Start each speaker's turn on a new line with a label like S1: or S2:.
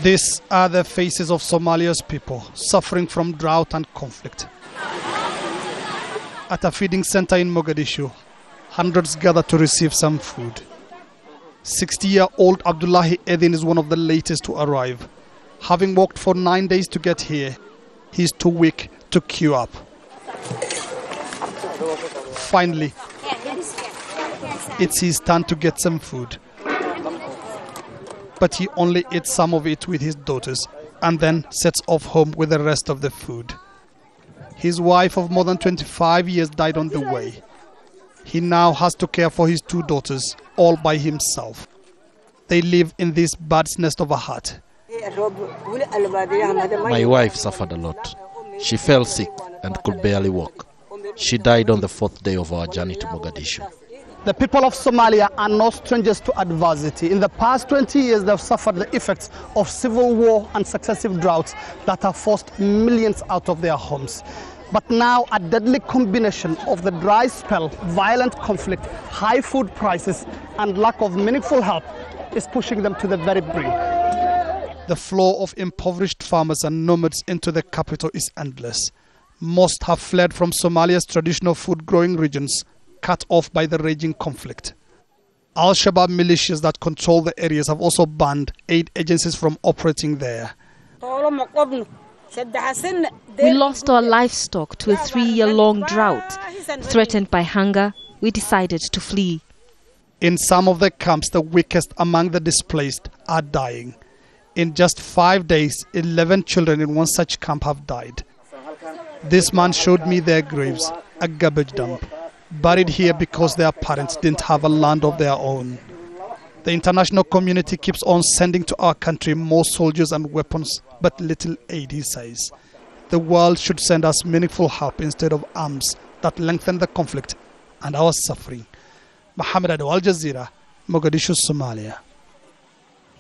S1: These are the faces of Somalia's people suffering from drought and conflict. At a feeding center in Mogadishu, hundreds gather to receive some food. 60-year-old Abdullahi Edin is one of the latest to arrive. Having walked for 9 days to get here, he's too weak to queue up. Finally, it's his turn to get some food. But he only eats some of it with his daughters and then sets off home with the rest of the food. His wife of more than 25 years died on the way. He now has to care for his 2 daughters all by himself. They live in this bird's nest of a hut.
S2: My wife suffered a lot. She fell sick and could barely walk. She died on the 4th day of our journey to Mogadishu.
S1: The people of Somalia are no strangers to adversity. In the past 20 years, they've suffered the effects of civil war and successive droughts that have forced millions out of their homes. But now a deadly combination of the dry spell, violent conflict, high food prices, and lack of meaningful help is pushing them to the very brink. The flow of impoverished farmers and nomads into the capital is endless. Most have fled from Somalia's traditional food-growing regions, cut off by the raging conflict. Al-Shabaab militias that control the areas have also banned aid agencies from operating there.
S3: We lost our livestock to a 3-year-long drought. Threatened by hunger, we decided to flee.
S1: In some of the camps, the weakest among the displaced are dying. In just 5 days, 11 children in one such camp have died. This man showed me their graves, a garbage dump, buried here because their parents didn't have a land of their own. The international community keeps on sending to our country more soldiers and weapons, but little aid, he says. The world should send us meaningful help instead of arms that lengthen the conflict and our suffering. Mohammed, Adow, Jazeera, Mogadishu, Somalia.